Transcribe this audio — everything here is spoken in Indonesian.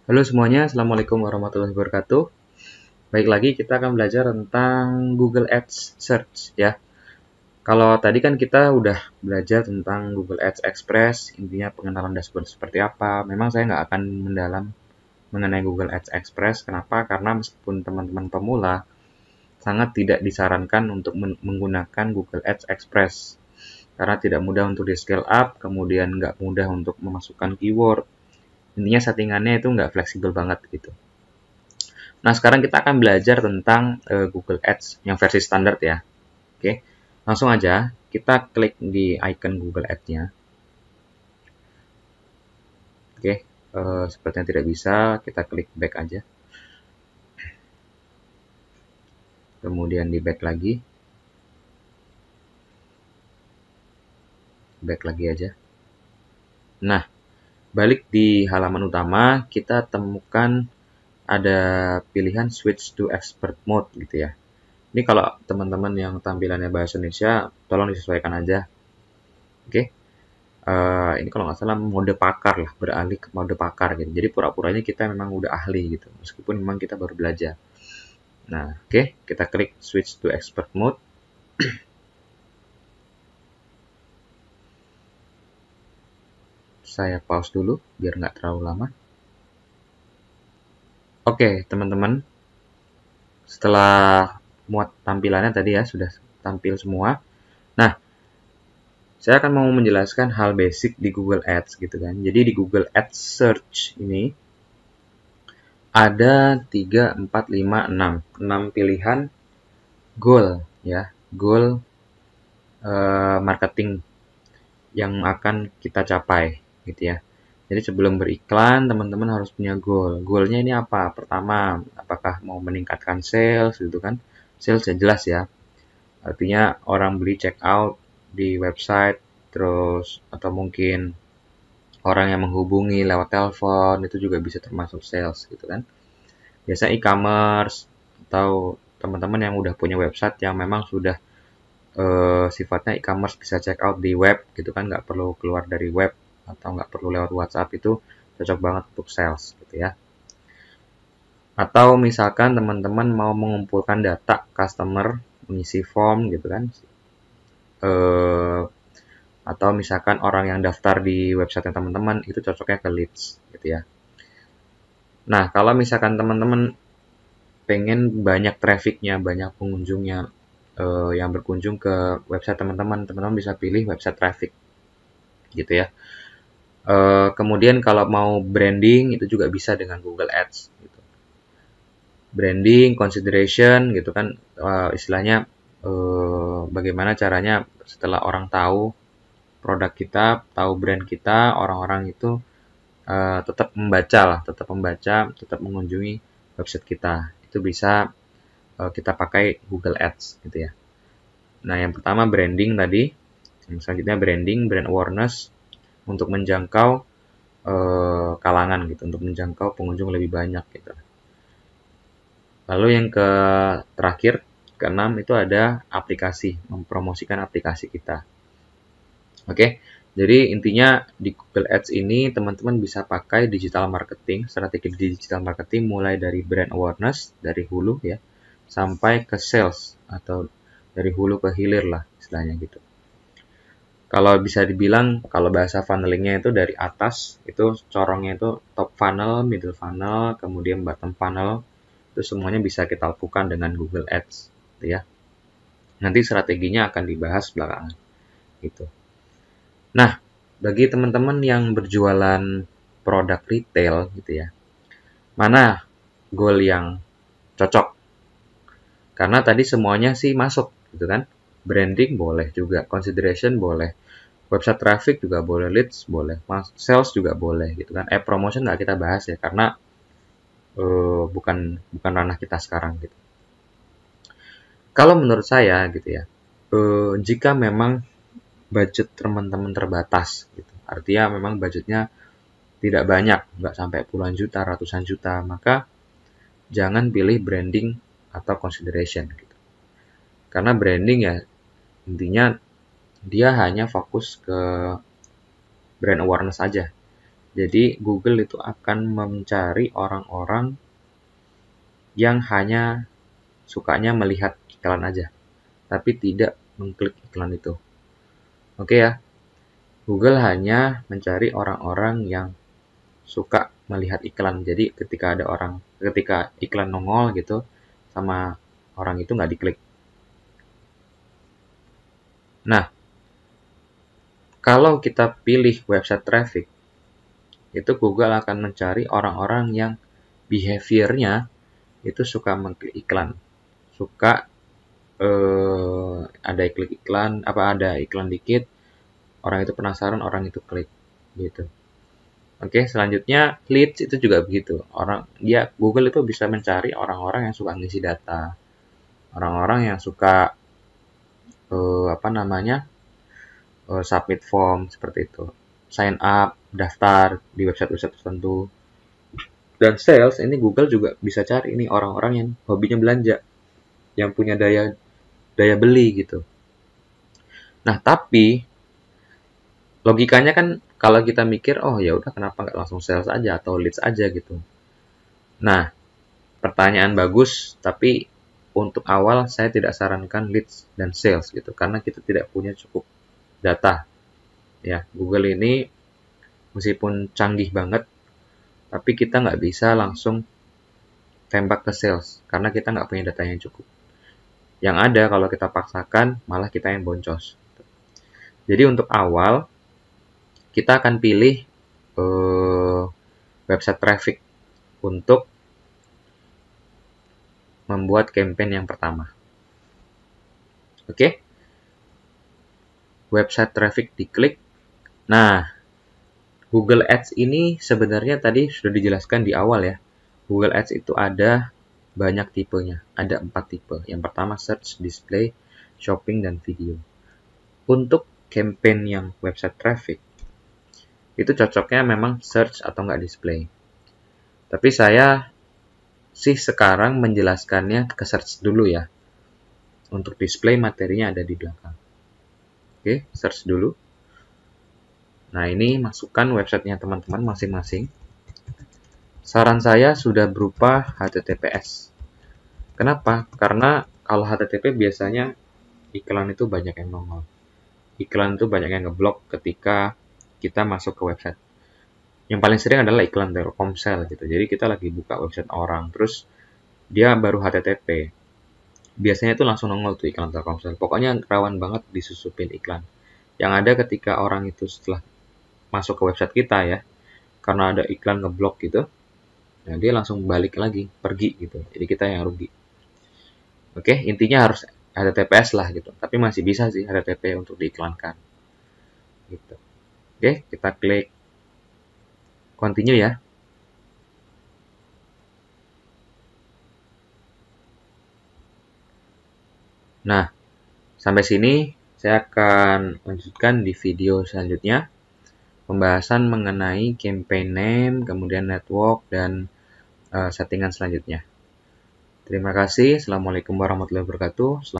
Halo semuanya, Assalamualaikum warahmatullahi wabarakatuh. Baik lagi, kita akan belajar tentang Google Ads Search ya. Kalau tadi kan kita udah belajar tentang Google Ads Express, intinya pengenalan dashboard seperti apa. Memang saya nggak akan mendalam mengenai Google Ads Express. Kenapa? Karena meskipun teman-teman pemula, sangat tidak disarankan untuk menggunakan Google Ads Express. Karena tidak mudah untuk di scale up, kemudian nggak mudah untuk memasukkan keyword. Intinya settingannya itu nggak fleksibel banget gitu. Nah, sekarang kita akan belajar tentang Google Ads yang versi standar ya. Oke, langsung aja kita klik di icon Google Ads-nya. Oke, sepertinya tidak bisa, kita klik back aja. Kemudian di back lagi. Back lagi aja. Nah, balik di halaman utama, kita temukan ada pilihan switch to expert mode gitu ya. Ini kalau teman-teman yang tampilannya bahasa Indonesia, tolong disesuaikan aja. Oke. Ini kalau nggak salah mode pakar lah, beralih ke mode pakar gitu. Jadi pura-puranya kita memang udah ahli gitu, meskipun memang kita baru belajar. Nah, oke, kita klik switch to expert mode. Saya pause dulu biar nggak terlalu lama. Oke, teman-teman, setelah muat tampilannya tadi ya sudah tampil semua. Nah, saya akan mau menjelaskan hal basic di Google Ads gitu kan. Jadi di Google Ads Search ini ada 3, 4, 5, 6. 6 pilihan goal ya. Goal marketing yang akan kita capai gitu ya. Jadi sebelum beriklan, teman-teman harus punya goal. Goalnya ini apa? Pertama, apakah mau meningkatkan sales gitu kan? Sales ya jelas ya. Artinya orang beli check out di website, terus atau mungkin orang yang menghubungi lewat telepon itu juga bisa termasuk sales gitu kan. Biasa e-commerce atau teman-teman yang udah punya website yang memang sudah sifatnya e-commerce bisa check out di web gitu kan, nggak perlu keluar dari web atau nggak perlu lewat WhatsApp, itu cocok banget untuk sales gitu ya. Atau misalkan teman-teman mau mengumpulkan data customer, mengisi form gitu kan, atau misalkan orang yang daftar di website teman-teman itu cocoknya ke leads gitu ya. Nah, kalau misalkan teman-teman pengen banyak trafficnya, banyak pengunjungnya yang berkunjung ke website teman-teman, teman-teman bisa pilih website traffic gitu ya. Kemudian kalau mau branding itu juga bisa dengan Google Ads gitu. Branding, consideration gitu kan, istilahnya bagaimana caranya setelah orang tahu produk kita, tahu brand kita, orang-orang itu tetap membaca, tetap mengunjungi website kita. Itu bisa kita pakai Google Ads gitu ya. Nah, yang pertama branding tadi, yang selanjutnya branding, brand awareness untuk menjangkau kalangan gitu, untuk menjangkau pengunjung lebih banyak gitu. Lalu yang terakhir, keenam itu ada aplikasi, mempromosikan aplikasi kita. Oke, jadi intinya di Google Ads ini teman-teman bisa pakai digital marketing, strategi digital marketing mulai dari brand awareness, dari hulu ya, sampai ke sales atau dari hulu ke hilir lah istilahnya gitu. Kalau bisa dibilang, kalau bahasa funnelingnya itu dari atas, itu corongnya itu top funnel, middle funnel, kemudian bottom funnel, itu semuanya bisa kita lakukan dengan Google Ads, gitu ya. Nanti strateginya akan dibahas belakangan, gitu. Nah, bagi teman-teman yang berjualan produk retail, gitu ya, mana goal yang cocok? Karena tadi semuanya sih masuk, gitu kan. Branding boleh juga, consideration boleh, website traffic juga boleh, leads boleh, sales juga boleh gitu kan. Promotion nggak kita bahas ya karena bukan ranah kita sekarang gitu. Kalau menurut saya gitu ya, jika memang budget teman-teman terbatas gitu, artinya memang budgetnya tidak banyak, nggak sampai puluhan juta, ratusan juta, maka jangan pilih branding atau consideration gitu. Karena branding ya intinya dia hanya fokus ke brand awareness aja. Jadi Google itu akan mencari orang-orang yang hanya sukanya melihat iklan aja, tapi tidak mengklik iklan itu. Oke ya, Google hanya mencari orang-orang yang suka melihat iklan. Jadi ketika iklan nongol gitu, sama orang itu nggak diklik. Nah, kalau kita pilih website traffic, itu Google akan mencari orang-orang yang behaviornya itu suka mengklik iklan, suka ada iklan dikit, orang itu penasaran, orang itu klik gitu. Oke, selanjutnya leads itu juga begitu. Google itu bisa mencari orang-orang yang suka ngisi data, orang-orang yang suka submit form seperti itu, sign up, daftar di website-website tertentu. Dan sales ini Google juga bisa cari ini orang-orang yang hobinya belanja, yang punya daya beli gitu. Nah, tapi logikanya kan kalau kita mikir, oh ya udah kenapa nggak langsung sales aja atau leads aja gitu. Nah, pertanyaan bagus, tapi untuk awal saya tidak sarankan leads dan sales gitu, karena kita tidak punya cukup data. Ya, Google ini meskipun canggih banget, tapi kita nggak bisa langsung tembak ke sales, karena kita nggak punya data yang cukup. Yang ada kalau kita paksakan, malah kita yang boncos. Jadi untuk awal, kita akan pilih website traffic untuk membuat campaign yang pertama. Oke? Website traffic diklik. Nah, Google Ads ini sebenarnya tadi sudah dijelaskan di awal ya. Google Ads itu ada banyak tipenya. Ada 4 tipe. Yang pertama search, display, shopping, dan video. Untuk campaign yang website traffic, itu cocoknya memang search atau nggak display. Tapi saya sih sekarang menjelaskannya ke search dulu ya. Untuk display materinya ada di belakang. Oke, search dulu. Nah, ini masukkan websitenya teman-teman masing-masing. Saran saya sudah berupa HTTPS. Kenapa? Karena kalau HTTP biasanya iklan itu banyak yang nongol. Iklan itu banyak yang ngeblok ketika kita masuk ke website. Yang paling sering adalah iklan Telkomsel gitu. Jadi kita lagi buka website orang, terus dia baru HTTP. Biasanya itu langsung nongol tuh iklan Telkomsel. Pokoknya rawan banget disusupin iklan. Yang ada ketika orang itu setelah masuk ke website kita ya, karena ada iklan ngeblok gitu, nah dia langsung balik lagi, pergi gitu. Jadi kita yang rugi. Oke, intinya harus HTTPS lah gitu. Tapi masih bisa sih HTTP untuk diiklankan. Gitu. Oke, kita klik continue ya. Nah, sampai sini saya akan lanjutkan di video selanjutnya. Pembahasan mengenai campaign name, kemudian network, dan settingan selanjutnya. Terima kasih. Assalamualaikum warahmatullahi wabarakatuh.